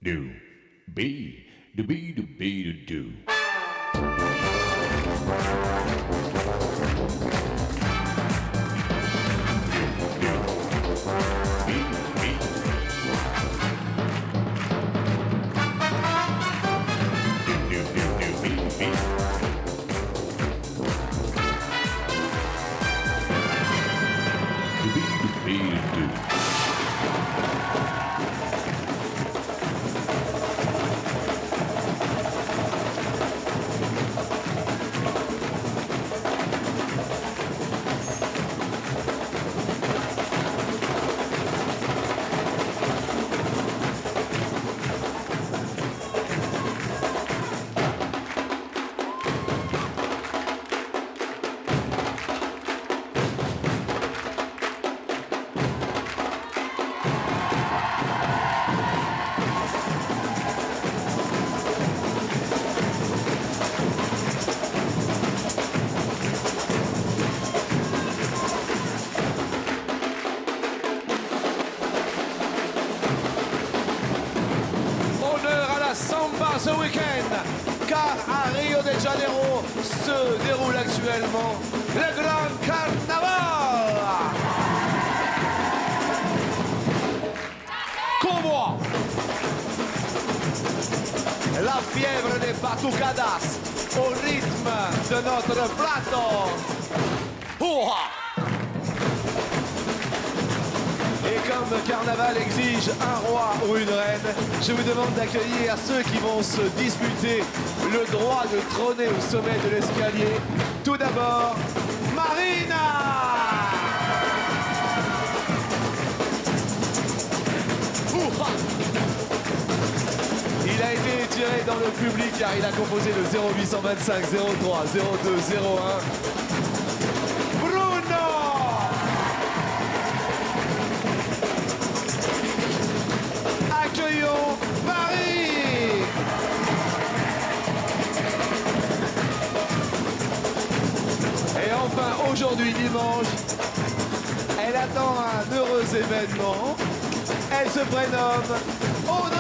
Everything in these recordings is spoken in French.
do, be, do, be, do, be, do, do. Samba ce week-end, car à Rio de Janeiro se déroule actuellement le Grand Carnaval. Como la fièvre des batucadas au rythme de notre plateau. Ouah! Et comme le carnaval exige un roi ou une reine, je vous demande d'accueillir ceux qui vont se disputer le droit de trôner au sommet de l'escalier. Tout d'abord, Marina! Il a été tiré dans le public car il a composé le 0825 03 02 01. Bruno! Accueillons Marie. Et enfin, aujourd'hui dimanche, elle attend un heureux événement. Elle se prénomme Audrey.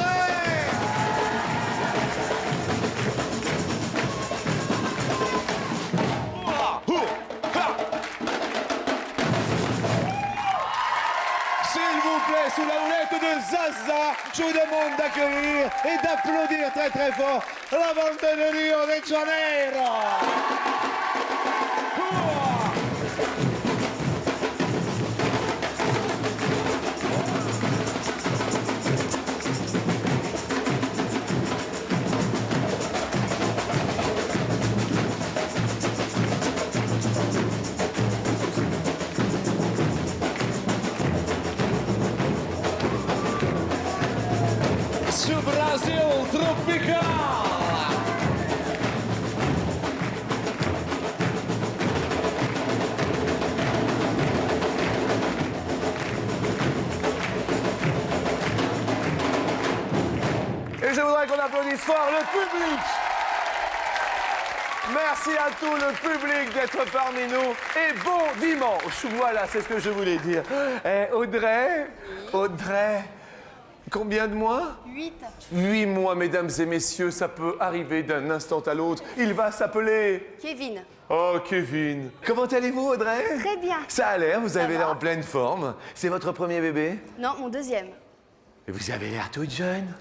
Sous la houlette de Zaza, je vous demande d'accueillir et d'applaudir très très fort la bande de Rio de Janeiro. Brasil tropical. Et je voudrais qu'on applaudisse fort le public. Merci à tout le public d'être parmi nous et bon dimanche. Voilà, c'est ce que je voulais dire. Audrey, Audrey. Combien de mois? 8. 8 mois, mesdames et messieurs, ça peut arriver d'un instant à l'autre. Il va s'appeler... Kevin. Oh, Kevin. Comment allez-vous, Audrey? Très bien. Ça a l'air, vous avez l'air en pleine forme. C'est votre premier bébé? Non, mon deuxième. Et vous avez l'air toute jeune?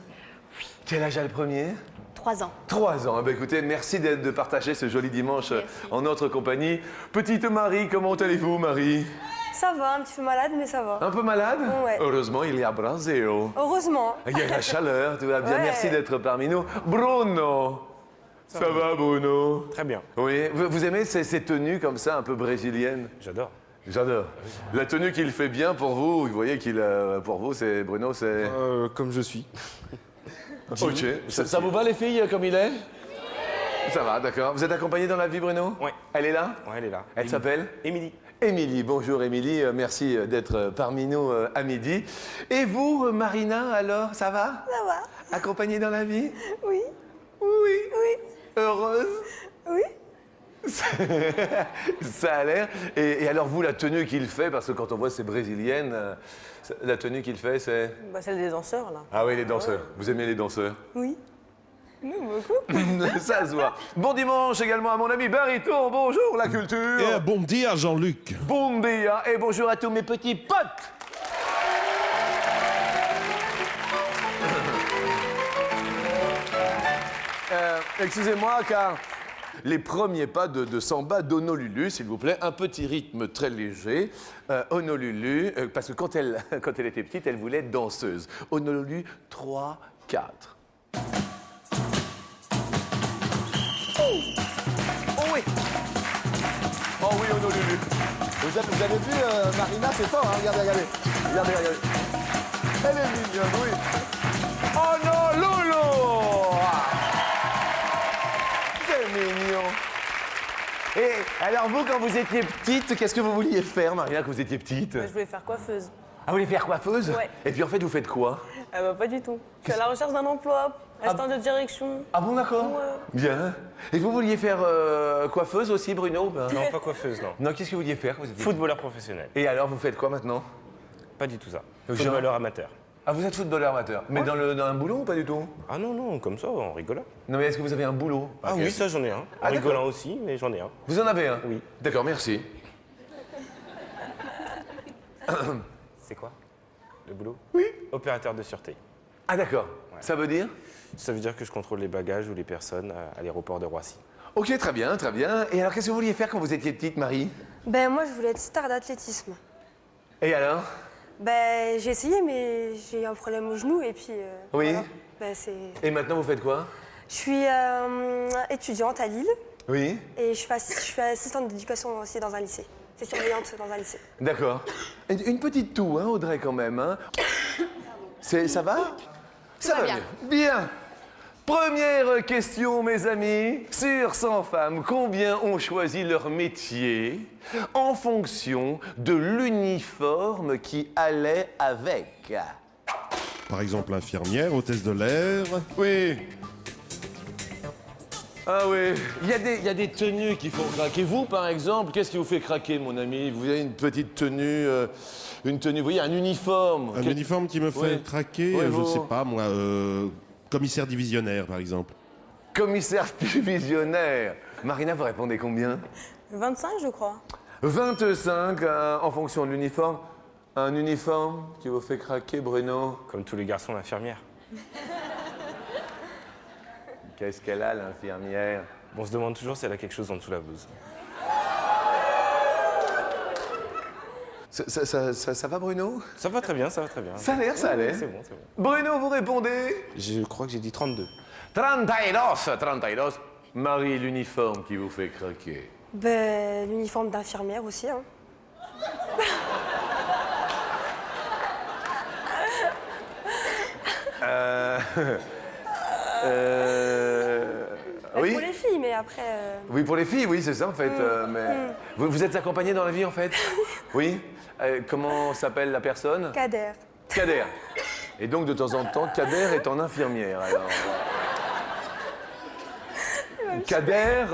Oui. Quel âge a le premier? 3 ans. 3 ans. Eh bien, écoutez, merci de partager ce joli dimanche en notre compagnie. Petite Marie, comment allez-vous, Marie? Ça va, un petit peu malade, mais ça va. Un peu malade? Ouais. Heureusement, il y a Brasil. Heureusement. Il y a la chaleur, tout va bien. Ouais. Merci d'être parmi nous. Bruno, ça va, Bruno? Très bien. Oui, vous aimez ces tenues comme ça, un peu brésiliennes? J'adore. J'adore. La tenue qu'il fait bien pour vous, vous voyez qu'il pour vous, c'est Bruno, c'est... Comme je suis. Ok. Ça vous va, les filles, comme il est? Ça va, d'accord. Vous êtes accompagné dans la vie, Bruno? Oui. Elle est là? Ouais, elle est là. Elle s'appelle? Émilie. Émilie, bonjour Émilie, merci d'être parmi nous à midi. Et vous, Marina, alors, ça va? Ça va. Accompagnée dans la vie? Oui. Oui. Oui. Heureuse? Oui. Ça a l'air. Et alors vous, la tenue qu'il fait, parce que quand on voit ces brésiliennes, la tenue qu'il fait, c'est... Bah, celle des danseurs, là. Ah oui, les danseurs. Vous aimez les danseurs? Oui. Oui, beaucoup. Ça se voit. Bon dimanche également à mon ami Bariton. Bonjour la culture. Et bon dia, Jean-Luc. Bon dia et bonjour à tous mes petits potes. Excusez-moi car les premiers pas de samba d'Honolulu, s'il vous plaît, un petit rythme très léger. Honolulu, parce que quand elle était petite, elle voulait être danseuse. Honolulu, 3, 4. Oh oui. Oh oui, Honolulu. Vous avez vu, Marina, c'est fort, hein? Regardez. Regardez. Elle est mignonne, oui. Oh non, Lolo! C'est mignon. Et alors vous, quand vous étiez petite, qu'est-ce que vous vouliez faire, Marina, quand vous étiez petite? Je voulais faire coiffeuse. Ah, vous voulez faire coiffeuse? Ouais. Et puis en fait, vous faites quoi? Ah bah, pas du tout. Je suis à la recherche d'un emploi, assistant de direction. Ah bon, d'accord. Ouais. Bien. Et vous vouliez faire coiffeuse aussi, Bruno? Ben, Non, pas coiffeuse, non. non, qu'est-ce que vous vouliez faire quand vous étiez petite? Footballeur professionnel. Et alors, vous faites quoi maintenant? Pas du tout ça. Genre- Footballeur amateur. Ah, vous êtes footballeur amateur. Mais dans un boulot ou pas du tout? Ah non, comme ça, en rigolant. Non, mais est-ce que vous avez un boulot? Ah oui, ça j'en ai un. En Ah, d'accord. rigolant aussi, mais j'en ai un. Vous en avez un? Oui. D'accord, merci. C'est quoi le boulot? Oui. Opérateur de sûreté. Ah, d'accord. Ça veut dire? Ça veut dire que je contrôle les bagages ou les personnes à l'aéroport de Roissy. Ok, très bien, très bien. Et alors, qu'est-ce que vous vouliez faire quand vous étiez petite, Marie? Ben, moi, je voulais être star d'athlétisme. Et alors? Ben, j'ai essayé, mais j'ai un problème au genou, et puis... Oui. voilà. Ben, c'est... Et maintenant, vous faites quoi? Je suis étudiante à Lille, Oui. et je suis assistante d'éducation aussi dans un lycée. C'est surveillante dans un lycée. D'accord. Une petite toux, hein, Audrey, quand même, hein? Ça va? Ça va bien. Bien. Première question, mes amis. Sur 100 femmes, combien ont choisi leur métier en fonction de l'uniforme qui allait avec? Par exemple, infirmière, hôtesse de l'air. Oui. Ah oui. Il y a des tenues qui font craquer. Vous, par exemple, qu'est-ce qui vous fait craquer, mon ami? Vous avez une petite tenue, vous voyez, un uniforme. Un uniforme qui me fait Oui. craquer, Oui, je vous- sais pas, moi, commissaire divisionnaire, par exemple. Commissaire divisionnaire. Marina, vous répondez combien? 25, je crois. 25 en fonction de l'uniforme. Un uniforme qui vous fait craquer, Bruno? Comme tous les garçons, l'infirmière. Qu'est-ce qu'elle a, l'infirmière? On se demande toujours si elle a quelque chose en dessous de la blouse. Ça va, Bruno? Ça va très bien, ça va très bien. Ça a l'air, ça a l'air. C'est bon, c'est bon. Bruno, vous répondez? Je crois que j'ai dit 32. 32. Marie, l'uniforme qui vous fait craquer. Ben, l'uniforme d'infirmière aussi, hein. Oui? Pour les filles, mais après... Oui, pour les filles, oui, c'est ça en fait. Mais vous êtes accompagné dans la vie en fait? Oui. Comment s'appelle la personne? Kader. Kader. Et donc de temps en temps, Kader est en infirmière. Alors. Kader,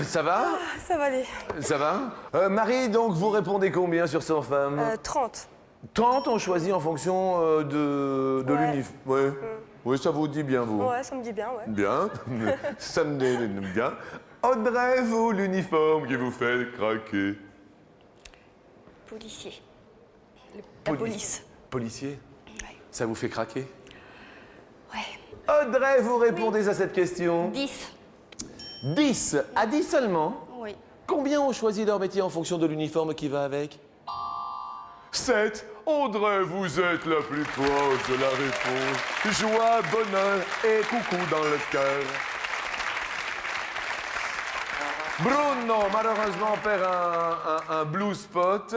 ça va? Ça va aller. Ça va? Marie, donc vous répondez combien sur 100 femmes? 30. 30 ont choisi en fonction de Ouais. l'uniforme. Ouais. Oui, ça vous dit bien, vous. Ouais, ça me dit bien, ouais. Bien. Ça me dit bien. Audrey, vous, l'uniforme qui vous fait craquer. Policier. La police. Policier? Ouais. Ça vous fait craquer? Ouais. Audrey, vous répondez à cette question. 10. 10. À 10 seulement? Oui. Combien ont choisi leur métier en fonction de l'uniforme qui va avec? 7. Audrey, vous êtes la plus proche de la réponse. Joie, bonheur et coucou dans le cœur. Bruno, malheureusement, perd un blue spot.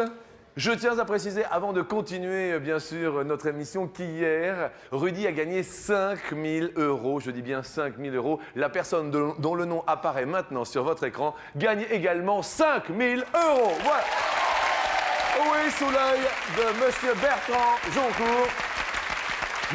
Je tiens à préciser, avant de continuer, bien sûr, notre émission, qu'hier, Rudy a gagné 5 000 €. Je dis bien 5 000 €. La personne dont le nom apparaît maintenant sur votre écran gagne également 5 000 €. Voilà. Oui, sous l'œil de Monsieur Bertrand Joncourt.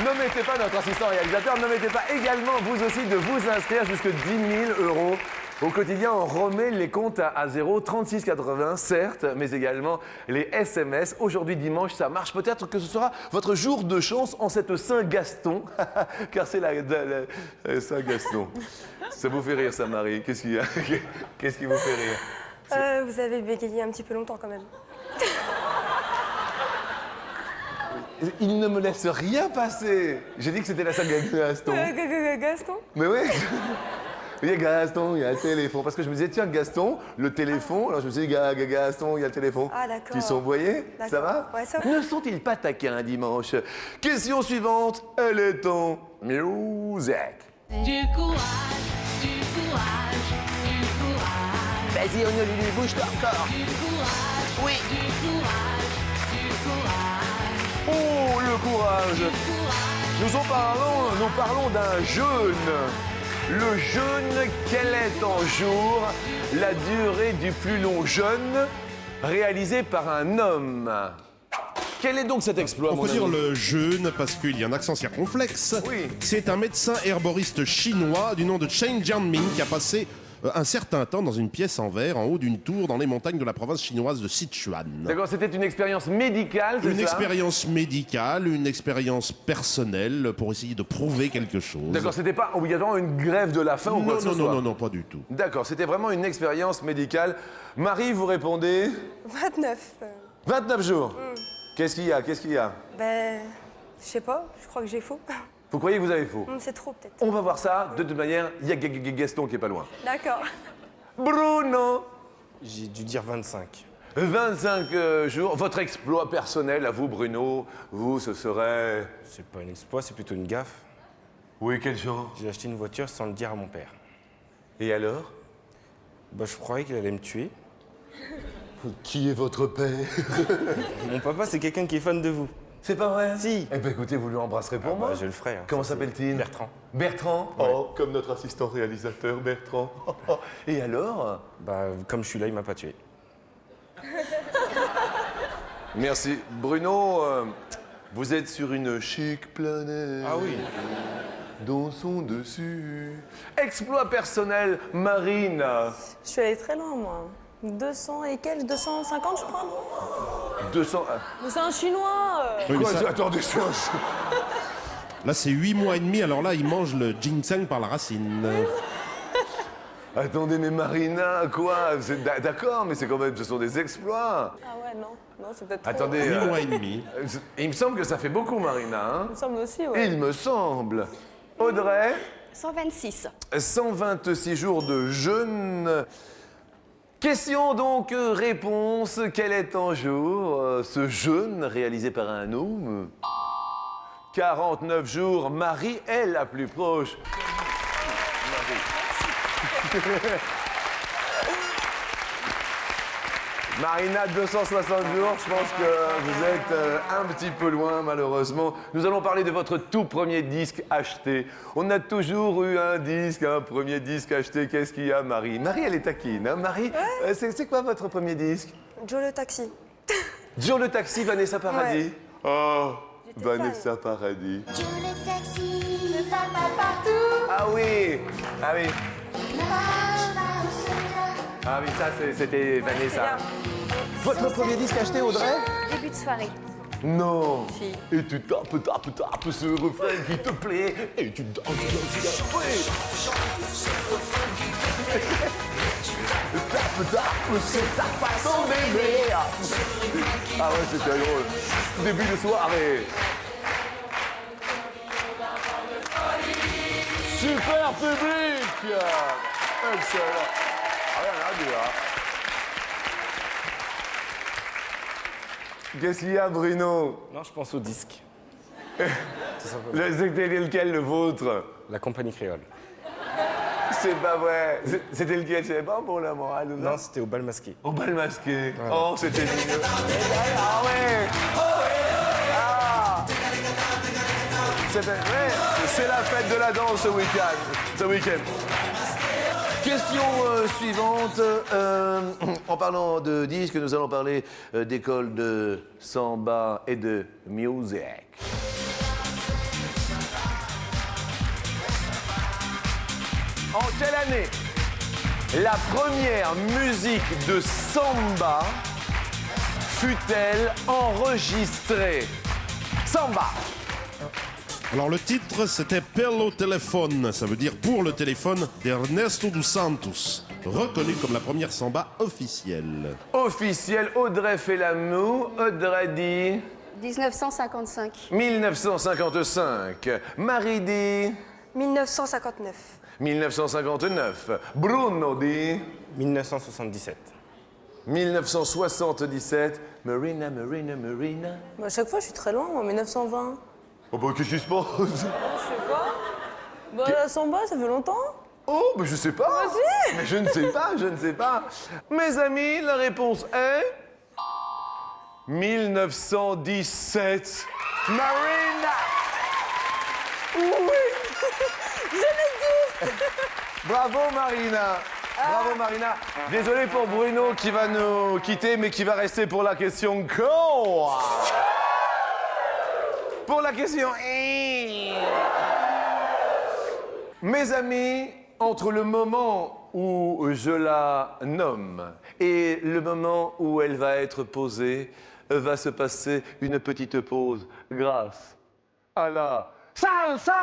N'omettez pas, notre assistant réalisateur, n'omettez pas également, vous aussi, de vous inscrire jusque 10 000 €. Au quotidien, on remet les comptes à zéro, 36,80 certes, mais également les SMS. Aujourd'hui, dimanche, ça marche. Peut-être que ce sera votre jour de chance en cette Saint-Gaston, car c'est la Saint-Gaston. Ça vous fait rire, ça, Marie? Qu'est-ce qu'il y a? Qu'est-ce qui vous fait rire? Vous avez bégayé un petit peu longtemps quand même. Il ne me laisse rien passer. J'ai dit que c'était la Saint-Gaston. Gaston? Mais oui. Il y a Gaston, il y a le téléphone. Parce que je me disais, tiens, Gaston, le téléphone. Alors je me suis dit, Gaston, il y a le téléphone. Ah, d'accord. Qui sont envoyés. Ça D'accord. va? Ouais, ça va. Ne sont-ils pas taquins un dimanche? Question suivante, elle est en musique. Du courage, du courage, du courage. Vas-y, on lui bouge-toi encore. Du courage, Oui. du courage, du courage. Oh, le courage. Nous parlons d'un jeûne. Le jeûne, quel est en jour la durée du plus long jeûne réalisé par un homme? Quel est donc cet exploit, On mon peut dire ami? le jeûne parce qu'il y a un accent circonflexe. Oui. C'est un médecin herboriste chinois du nom de Chen Jianming qui a passé un certain temps dans une pièce en verre en haut d'une tour dans les montagnes de la province chinoise de Sichuan. D'accord, c'était une expérience médicale, c'est Une ça? expérience médicale, une expérience personnelle pour essayer de prouver quelque chose. D'accord, c'était pas obligatoirement une grève de la faim ou quoi que ce soit? Non, pas du tout. D'accord, c'était vraiment une expérience médicale. Marie, vous répondez 29. 29 jours. Qu'est-ce qu'il y a? Qu'est-ce qu'il y a? Ben, je sais pas, je crois que j'ai faux. Vous croyez que vous avez faux? C'est trop peut-être. On va voir ça. De toute manière, il y a Gaston qui est pas loin. D'accord. Bruno, J'ai dû dire 25. 25 jours. Votre exploit personnel à vous, Bruno, vous, ce serait... C'est pas un exploit, c'est plutôt une gaffe. Oui, quel genre? J'ai acheté une voiture sans le dire à mon père. Et alors? Bah, je croyais qu'il allait me tuer. Qui est votre père? Mon papa, c'est quelqu'un qui est fan de vous. C'est pas vrai? Si. Eh ben écoutez, vous lui embrasserez pour moi. Bah, je le ferai. Hein. Comment Ça, c'est s'appelle-t-il? Bertrand. Bertrand? Ouais. Oh, comme notre assistant réalisateur, Bertrand. Et alors? Bah, comme je suis là, il m'a pas tué. Merci. Bruno, vous êtes sur une chic planète. Ah oui. Dansons dessus. Exploit personnel, Marine. Je suis allée très loin, moi. 200 et quelques, 250, je crois. 200... Mais c'est un Chinois Oui, mais Quoi, ça- attendez, là, c'est 8 mois et demi, alors là, il mange le ginseng par la racine. Attendez, mais Marina, quoi? D'accord, mais c'est quand même... Ce sont des exploits. Ah ouais, non. Non, c'est peut-être trop. Attendez... 8 mois et demi. il me semble que ça fait beaucoup, Marina, hein? Il me semble aussi, ouais. Il me semble. Audrey, 126. 126 jours de jeûne. Question donc, réponse. Quel est en jour ce jeûne réalisé par un homme? 49 jours. Marie est la plus proche. Marina, 260 jours, je pense que vous êtes un petit peu loin, malheureusement. Nous allons parler de votre tout premier disque acheté. On a toujours eu un premier disque acheté. Qu'est-ce qu'il y a, Marie? Marie, elle est taquine, hein? Marie, c'est quoi votre premier disque? Joe le taxi. Joe le taxi, Vanessa Paradis. Oh, J'étais Vanessa Paradis. Joe le taxi, va pas partout. Ah oui, ah oui. Va au secret. Ah oui, ça, c'était Vanessa. Votre premier disque acheté, Audrey? Début de soirée. Non. Si. Et tu tapes ce refrain qui te plaît. Et tu danses. Oui. Tape, c'est ta façon d'aimer. Ah ouais, c'était drôle. Début de soirée. Super public. Excellent. Rien à dire. Qu'est-ce qu'il y a, Bruno? Non, je pense au disque. C'était lequel, le vôtre? La compagnie créole. C'est pas vrai. C'était lequel? C'est pas pour la morale ou Non, c'était au bal masqué. Au bal masqué. Voilà. Oh, c'était mignonne. Ah ouais. Ah. C'est la fête de la danse ce week-end. Question suivante. En parlant de disques, nous allons parler d'école de samba et de music. En quelle année la première musique de samba fut-elle enregistrée? Samba. Alors le titre c'était Pelo Téléphone, ça veut dire pour le téléphone d'Ernesto dos Santos, reconnu comme la première samba officielle. Officielle, Audrey fait l'amour, Audrey dit 1955. 1955. Marie dit 1959. 1959. Bruno dit 1977. 1977. Marina, Marina, Marina. Bah, à chaque fois, je suis très loin, moi, 1920. Oh bah qu'est-ce qui se passe? Je sais pas. Bah, la samba, ça fait longtemps. Oh bah je sais pas. Vas-y. Mais je ne sais pas, je ne sais pas. Mes amis, la réponse est 1917. Marina. Oui. Je l'ai dit. Bravo Marina. Bravo Marina. Désolé pour Bruno qui va nous quitter, mais qui va rester pour la question go. Pour la question. Mes amis, entre le moment où je la nomme et le moment où elle va être posée, va se passer une petite pause grâce à la salsa.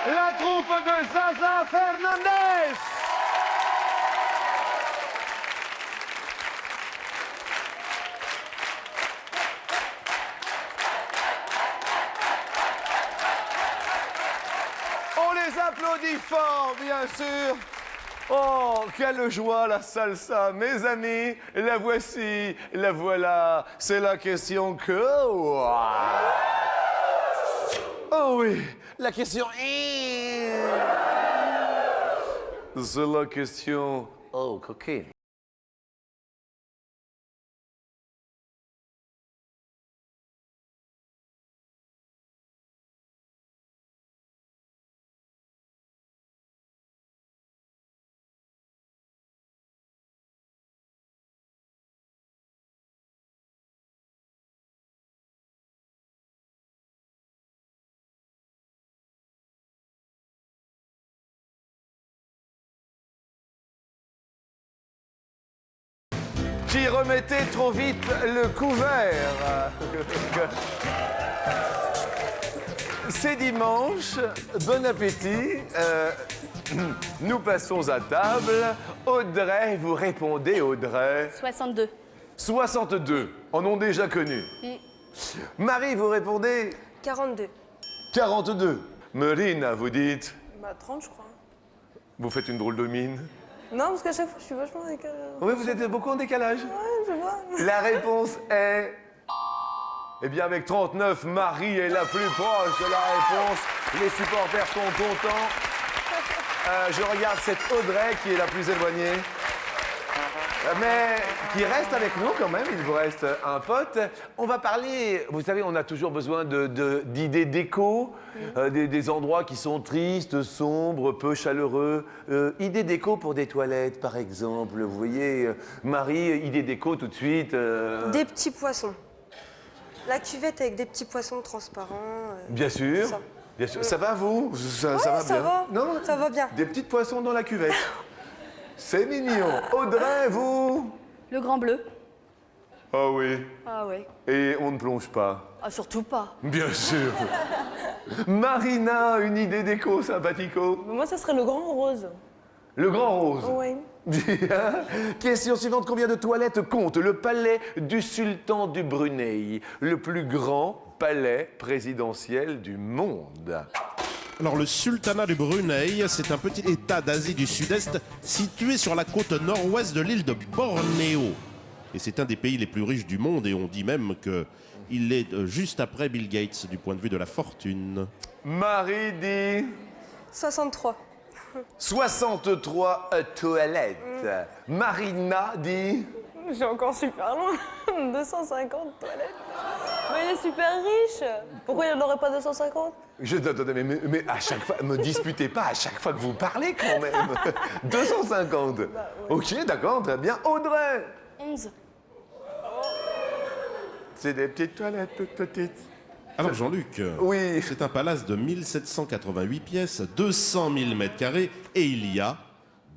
La troupe de Zaza Fernandez. On les applaudit fort, bien sûr. Oh, quelle joie la salsa, mes amis. La voici, la voilà. C'est la question que... Oh oui, la question est... C'est la question... Oh, coquine. Qui remettait trop vite le couvert. C'est dimanche, bon appétit. Nous passons à table. Audrey, vous répondez, Audrey. 62. 62, en ont déjà connu. Marie, vous répondez 42. 42. Marina, vous dites. Bah, 30, je crois. Vous faites une drôle de mine. Non, parce qu'à chaque fois, je suis vachement avec... Oui, vous êtes beaucoup en décalage. Ouais, je vois. La réponse est... Eh bien, avec 39, Marie est la plus proche de la réponse. Les supporters sont contents. Je regarde cette Audrey qui est la plus éloignée. Mais qui reste avec nous quand même, il vous reste un pote. On va parler, vous savez, on a toujours besoin d'idées déco, des endroits qui sont tristes, sombres, peu chaleureux. Idées déco pour des toilettes, par exemple. Vous voyez, Marie, idée déco tout de suite. Des petits poissons. La cuvette avec des petits poissons transparents. Bien sûr. Ça. Bien sûr. Ça va, vous? Ça Ouais, va ça bien? va. Non, Ça va bien. Des petits poissons dans la cuvette. C'est mignon. Audrey, vous? Le Grand Bleu. Ah oui. Ah ouais. Et on ne plonge pas. Ah, surtout pas. Bien sûr. Marina, une idée déco sympathico? Moi, ça serait le grand rose. Le grand rose. Oui. Question suivante. Combien de toilettes compte le palais du sultan du Brunei, le plus grand palais présidentiel du monde? Alors le sultanat du Brunei, c'est un petit état d'Asie du Sud-Est situé sur la côte nord-ouest de l'île de Bornéo. Et c'est un des pays les plus riches du monde et on dit même qu'il est juste après Bill Gates du point de vue de la fortune. Marie dit 63. 63 toilettes. Marina dit J'ai encore super loin. 250 toilettes. Mais il est super riche. Pourquoi il n'aurait pas 250? Attendez, mais à chaque fois, me disputez pas à chaque fois que vous parlez quand même. 250. Ok, d'accord, très bien. Audrey, 11. c'est des petites toilettes toutes petites. Alors Jean-Luc, Oui. c'est un palace de 1788 pièces, 200 000 mètres carrés et il y a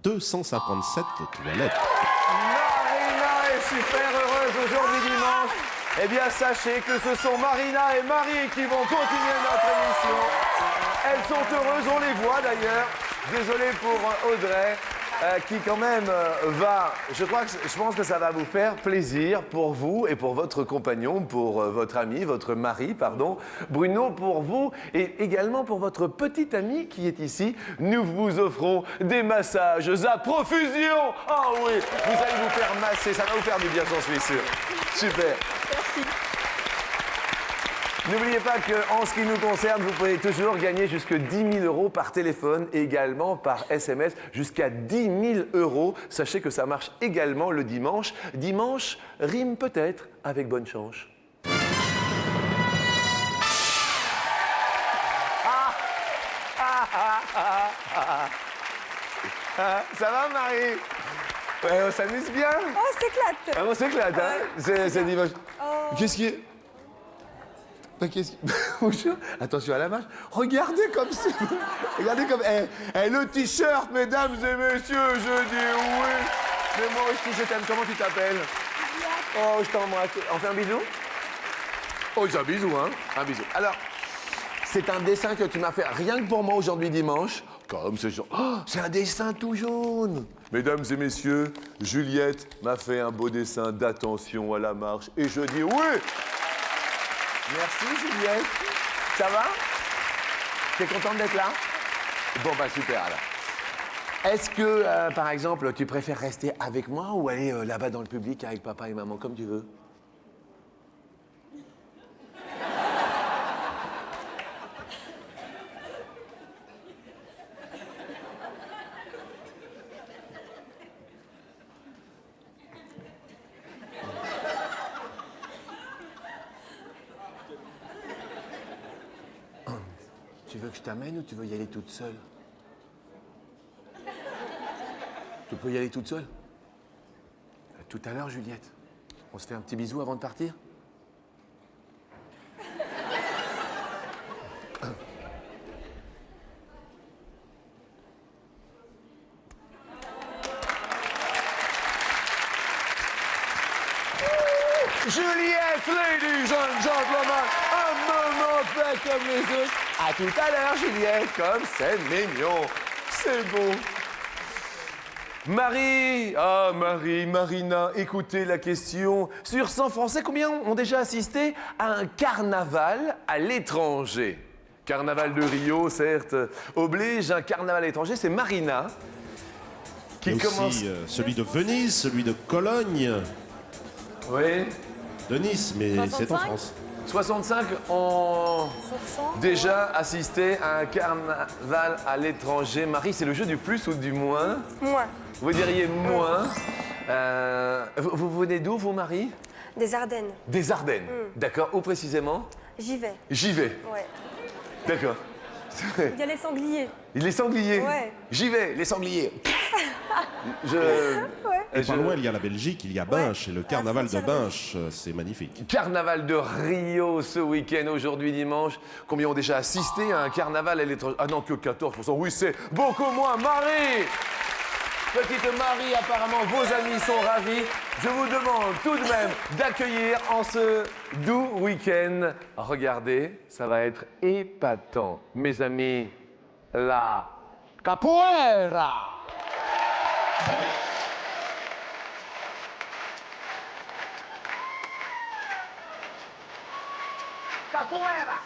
257 toilettes. Marina est super heureuse aujourd'hui dimanche. Eh bien, sachez que ce sont Marina et Marie qui vont continuer notre émission. Elles sont heureuses, on les voit d'ailleurs. Désolé pour Audrey, qui quand même je pense que ça va vous faire plaisir pour vous et pour votre compagnon, pour votre ami, votre mari, pardon. Bruno, pour vous et également pour votre petit ami qui est ici. Nous vous offrons des massages à profusion. Ah oui, vous allez vous faire masser, ça va vous faire du bien, j'en suis sûr. Super. Merci. N'oubliez pas qu'en ce qui nous concerne, vous pouvez toujours gagner jusque 10 000 € par téléphone et également par SMS, jusqu'à 10 000 €. Sachez que ça marche également le dimanche. Dimanche rime peut-être avec bonne chance. Ça va, Marie? Ouais, on s'amuse bien. Oh, s'éclate. Ah, on s'éclate, hein? C'est dimanche. Qu'est-ce qui est? Qu'est-ce qui... Bonjour. Attention à la marche. Regardez comme ça. Regardez comme... le t-shirt, mesdames et messieurs, je dis oui. Mais moi aussi, je t'aime. Comment tu t'appelles? Oh, je t'embrasse. On fait un bisou? Oh, c'est un bisou, hein? Un bisou. Alors, c'est un dessin que tu m'as fait rien que pour moi aujourd'hui dimanche. Comme ce genre. Oh, c'est un dessin tout jaune. Mesdames et messieurs, Juliette m'a fait un beau dessin d'attention à la marche. Et je dis oui. Merci Juliette. Ça va? T'es contente d'être là? Bon bah super alors. Est-ce que, par exemple, tu préfères rester avec moi ou aller là-bas dans le public avec papa et maman, comme tu veux? Tu veux que je t'amène ou tu veux y aller toute seule? Tu peux y aller toute seule? Tout à l'heure, Juliette. On se fait un petit bisou avant de partir? Juliette, ladies and gentlemen, un moment fait comme les autres. À tout à l'heure, Juliette, comme c'est mignon. C'est beau. Marie, Marina, écoutez la question. Sur 100 Français, combien ont déjà assisté à un carnaval à l'étranger? Carnaval de Rio, certes, oblige, un carnaval à l'étranger, c'est Marina qui Il y a commence. aussi celui de Venise, celui de Cologne, Oui. de Nice, mais c'est en 65? France. 65 ont Sur 100? déjà assisté à un carnaval à l'étranger. Marie, c'est le jeu du plus ou du moins? Moins. Vous diriez moins. Vous venez d'où, vous, Marie? Des Ardennes. Des Ardennes. D'accord. Où précisément? J'y vais. J'y vais. Ouais. D'accord. Il y a les sangliers. Les sangliers. Ouais. J'y vais, les sangliers. Et pas loin, il y a la Belgique, il y a Binche, et le carnaval de frontière de Binche, c'est magnifique. Carnaval de Rio ce week-end, aujourd'hui dimanche. Combien ont déjà assisté à un carnaval à l'étranger? Ah non, que 14%. Oui, c'est beaucoup moins. Marie! Petite Marie, apparemment, vos amis sont ravis. Je vous demande tout de même d'accueillir en ce doux week-end. Regardez, ça va être épatant. Mes amis, la capoeira. Capoeira.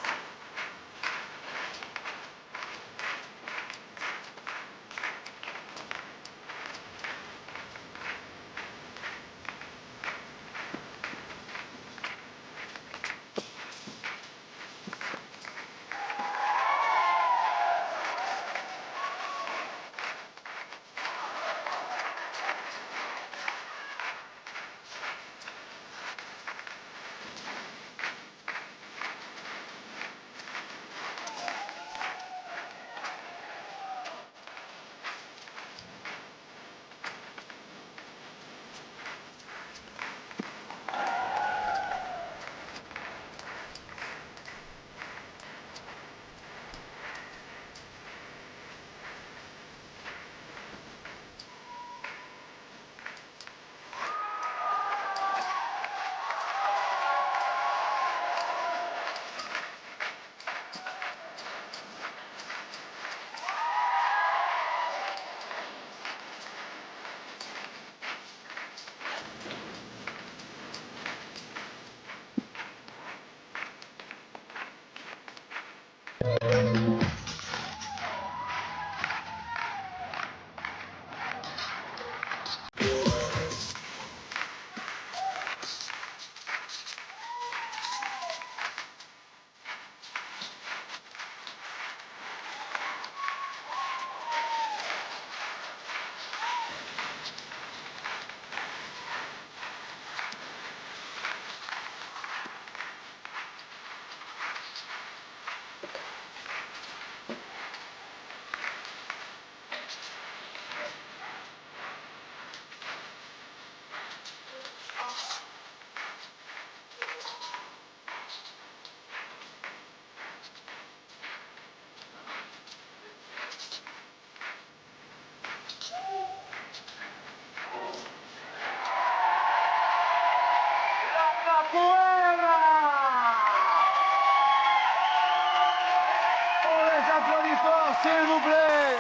On les applaudit fort, s'il vous plaît.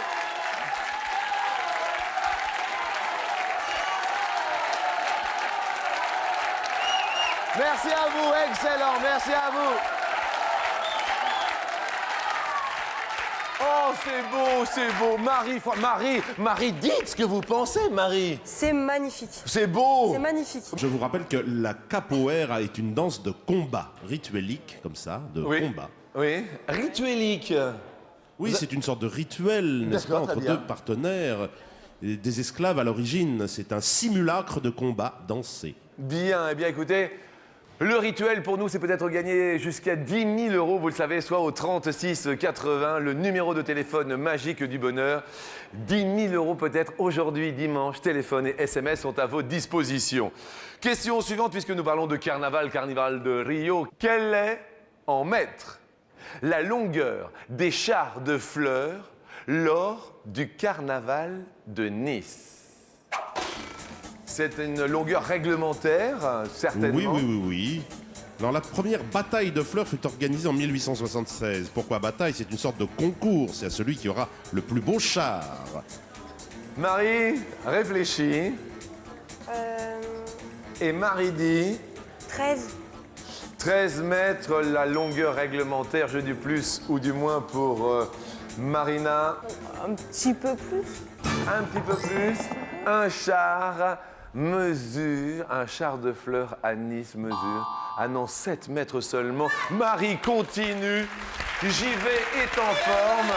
Merci à vous, excellent, merci à vous. Oh, c'est beau, Marie, dites ce que vous pensez, Marie. C'est magnifique. C'est beau. C'est magnifique. Je vous rappelle que la capoeira est une danse de combat, rituelique, comme ça, de combat. Oui, rituelique. Oui, c'est une sorte de rituel, n'est-ce pas, D'accord, très entre bien. deux partenaires, et des esclaves à l'origine. C'est un simulacre de combat dansé. Bien, eh bien écoutez, le rituel pour nous, c'est peut-être gagner jusqu'à 10 000 euros, vous le savez, soit au 36 80, le numéro de téléphone magique du bonheur. 10 000 euros peut-être aujourd'hui, dimanche, téléphone et SMS sont à vos dispositions. Question suivante, puisque nous parlons de carnaval de Rio. Quelle est, en mètres, la longueur des chars de fleurs lors du carnaval de Nice? C'est une longueur réglementaire, certainement. Oui. Alors, la première bataille de fleurs fut organisée en 1876. Pourquoi bataille? C'est une sorte de concours. C'est à celui qui aura le plus beau char. Marie, réfléchis. Et Marie dit 13. 13 mètres, la longueur réglementaire, je dis plus ou du moins pour Marina. Un petit peu plus. Un petit peu plus. Un char de fleurs à Nice mesure. Ah non, 7 mètres seulement. Marie continue. J'y vais, est en forme.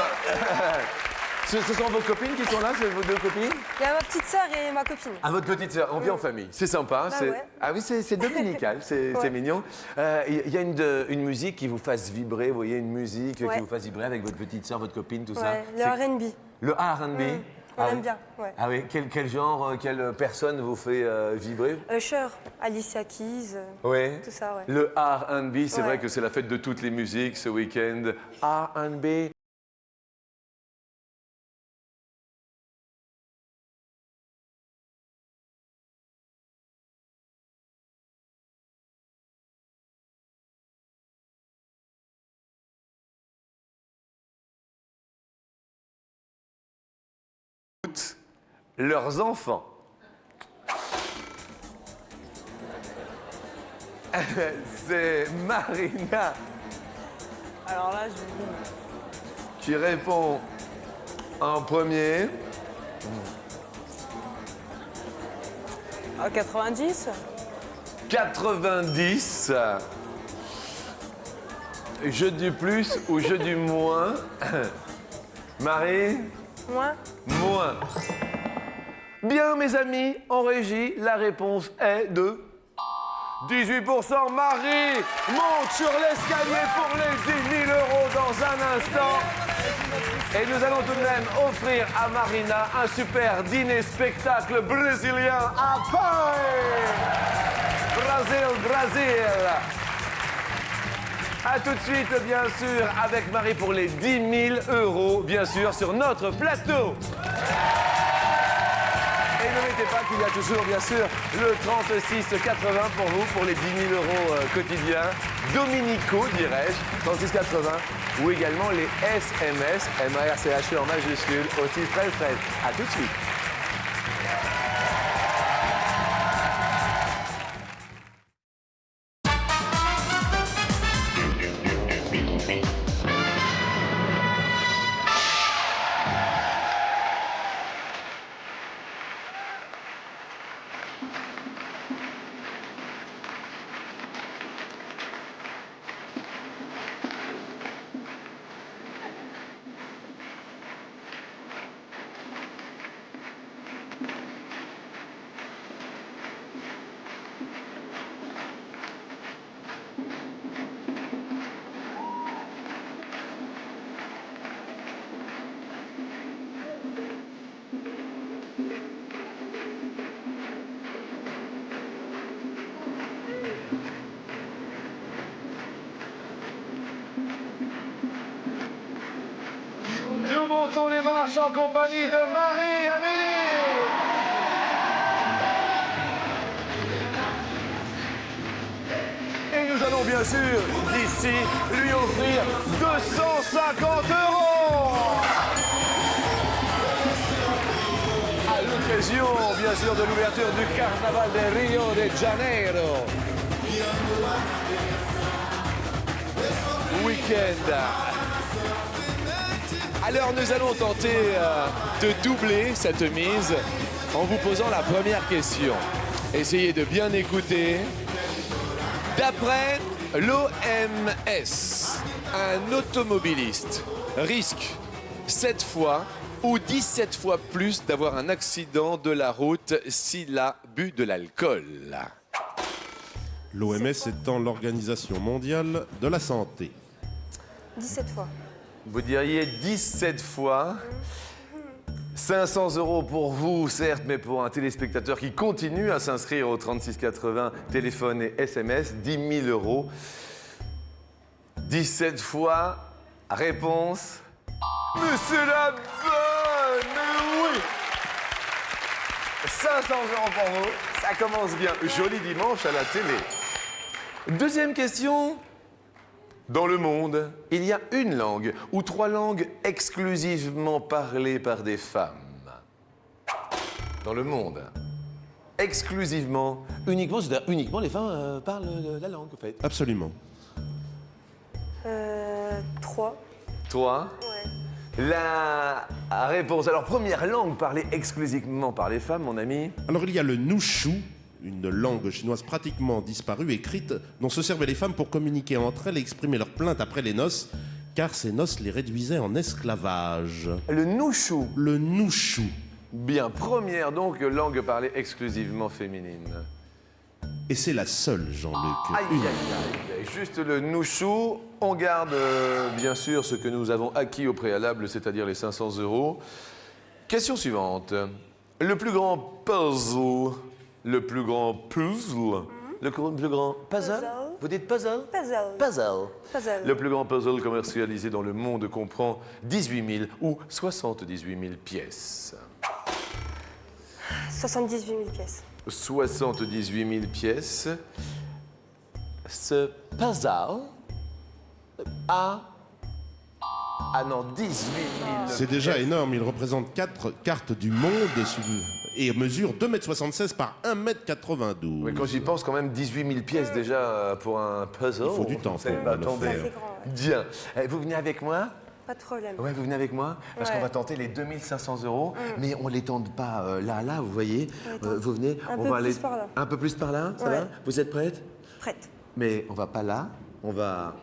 Ce sont vos copines qui sont là, c'est vos deux copines? Il y a ma petite sœur et ma copine. Ah, votre petite sœur, on vit en famille. C'est sympa. Bah c'est... ouais. Ah oui, c'est dominical, c'est Ouais. mignon. Il y a une musique qui vous fasse vibrer, vous voyez, une musique qui Ouais. vous fasse vibrer avec votre petite sœur, votre copine, tout ça. Ouais, le C'est- R&B. Le R&B. On Ah aime oui. bien, ouais. Ah oui, quel genre, quelle personne vous fait vibrer? Usher, Alicia Keys, Oui. tout ça, ouais. Le R&B, c'est Ouais. vrai que c'est la fête de toutes les musiques ce week-end. R&B. leurs enfants. C'est Marina Alors là, je vous qui répond en premier. Ah, 90. 90. Jeu du plus ou jeu du moins? Marie? Moi. Moins. Bien, mes amis, en régie, la réponse est de 18%. Marie monte sur l'escalier pour les 10 000 € dans un instant. Et nous allons tout de même offrir à Marina un super dîner-spectacle brésilien à Paris. Brésil. A tout de suite, bien sûr, avec Marie pour les 10 000 €, bien sûr, sur notre plateau. Et n'oubliez pas qu'il y a toujours, bien sûr, le 36,80 pour vous, pour les 10 000 € quotidiens, dominicaux, dirais-je, 36,80, ou également les SMS, MARCHE en majuscule, au 6 13 13. A tout de suite. Nous montons les marches en compagnie de Marie-Amélie. Et nous allons bien sûr, d'ici, lui offrir 250 €. À l'occasion, bien sûr, de l'ouverture du Carnaval de Rio de Janeiro. Week-end. Alors nous allons tenter de doubler cette mise en vous posant la première question. Essayez de bien écouter. D'après l'OMS, un automobiliste risque 7 fois ou 17 fois plus d'avoir un accident de la route s'il a bu de l'alcool. L'OMS étant l'Organisation mondiale de la santé. 17 fois. Vous diriez 17 fois. 500 € pour vous, certes, mais pour un téléspectateur qui continue à s'inscrire au 3680, téléphone et SMS, 10 000 €. 17 fois, réponse. Mais c'est la bonne, mais oui. 500 € pour vous, ça commence bien. Joli dimanche à la télé. Deuxième question. Dans le monde, il y a une langue ou 3 langues exclusivement parlées par des femmes. Dans le monde. Exclusivement, uniquement, c'est-à-dire uniquement les femmes parlent la langue, en fait. Absolument. 3. 3. Ouais. La réponse. Alors, première langue parlée exclusivement par les femmes, mon ami. Alors il y a le nushu, une langue chinoise pratiquement disparue, écrite, dont se servaient les femmes pour communiquer entre elles et exprimer leurs plaintes après les noces, car ces noces les réduisaient en esclavage. Le nushu. Le nushu. Bien, première donc langue parlée exclusivement féminine. Et c'est la seule, Jean-Luc. Aïe, aïe, aïe. Juste le nushu. On garde bien sûr ce que nous avons acquis au préalable, c'est-à-dire les 500 €. Question suivante. Le plus grand puzzle. Le plus grand puzzle. Le plus grand puzzle. Puzzle. Vous dites puzzle? Puzzle. Puzzle. Puzzle. Le plus grand puzzle commercialisé dans le monde comprend 18 000 ou 78 000 pièces. 78 000 pièces. 78 000 pièces. Ce puzzle a Ah non, 18 000. C'est déjà énorme, il représente 4 cartes du monde et mesure 2,76 m par 1,92 m. Oui, quand j'y pense, quand même, 18 000 pièces déjà pour un puzzle. Il faut du temps pour le Attendez. faire. Ça fait grand, ouais. Bien. Vous venez avec moi? Pas de problème. Ouais, vous venez avec moi? Parce Ouais. qu'on va tenter les 2500 €, mais on les tente pas là, vous voyez. Vous venez, Un on peu va plus aller par là. un peu plus par là, ça Ouais. va? Vous êtes prête? Prête. Mais on va pas là, on va...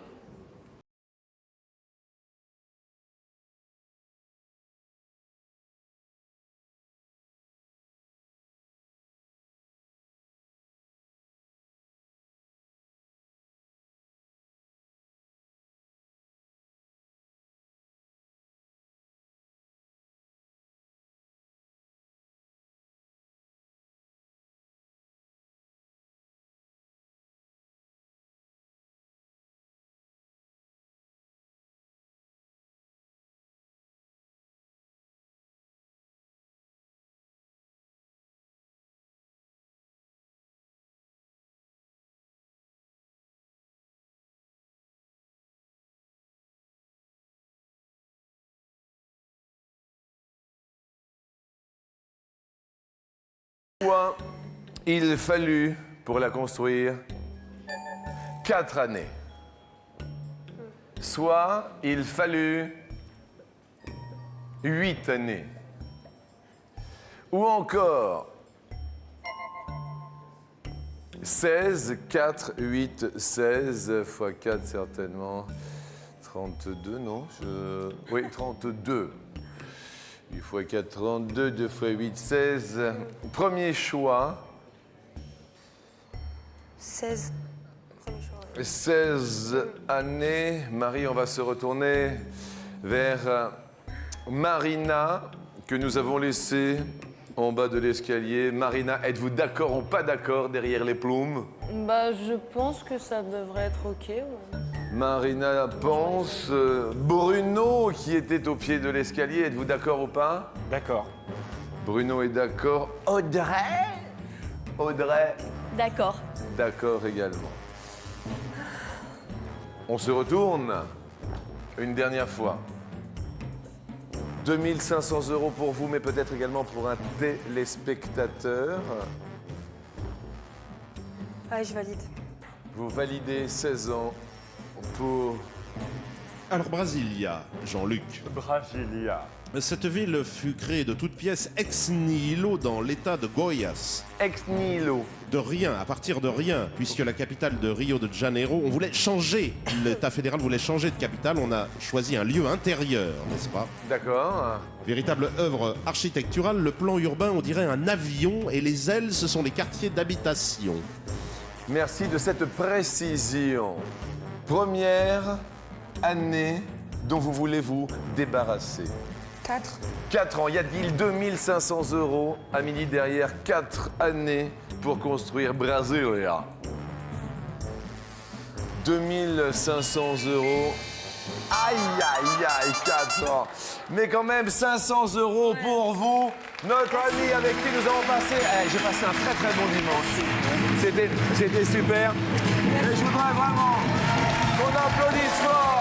Soit il fallut pour la construire 4 années. Soit il fallut 8 années. Ou encore 16, 4, 8, 16 x 4 certainement. 32, non? Oui, 32. 8 x 4, 32, 2 x 8, 16. Premier choix, 16. Premier choix, ouais. 16 années. Marie, on va se retourner vers Marina, que nous avons laissée en bas de l'escalier. Marina, êtes-vous d'accord ou pas d'accord derrière les plumes? Bah, je pense que ça devrait être OK. Ouais. Marina pense. Bruno, qui était au pied de l'escalier, êtes-vous d'accord ou pas? D'accord. Bruno est d'accord. Audrey? Audrey, D'accord. d'accord également. On se retourne une dernière fois. 2500 € pour vous, mais peut-être également pour un téléspectateur. Allez, je valide. Vous validez 16 ans pour... Alors Brasilia, Jean-Luc. Brasilia. Cette ville fut créée de toutes pièces ex nihilo dans l'état de Goiás. Ex nihilo. De rien, à partir de rien, puisque la capitale de Rio de Janeiro, on voulait changer. L'État fédéral voulait changer de capitale, on a choisi un lieu intérieur, n'est-ce pas? D'accord. Véritable œuvre architecturale, le plan urbain, on dirait un avion, et les ailes, ce sont les quartiers d'habitation. Merci de cette précision. Première année dont vous voulez vous débarrasser. 4. 4 ans, y a-t-il 2500 € Amélie derrière 4 années pour construire Brasilia. 2500 €. Aïe, aïe, aïe, 4 ans. Mais quand même 500 € pour vous, notre ami avec qui nous avons passé. J'ai passé un très très bon dimanche. C'était super. Et je voudrais vraiment qu'on applaudisse fort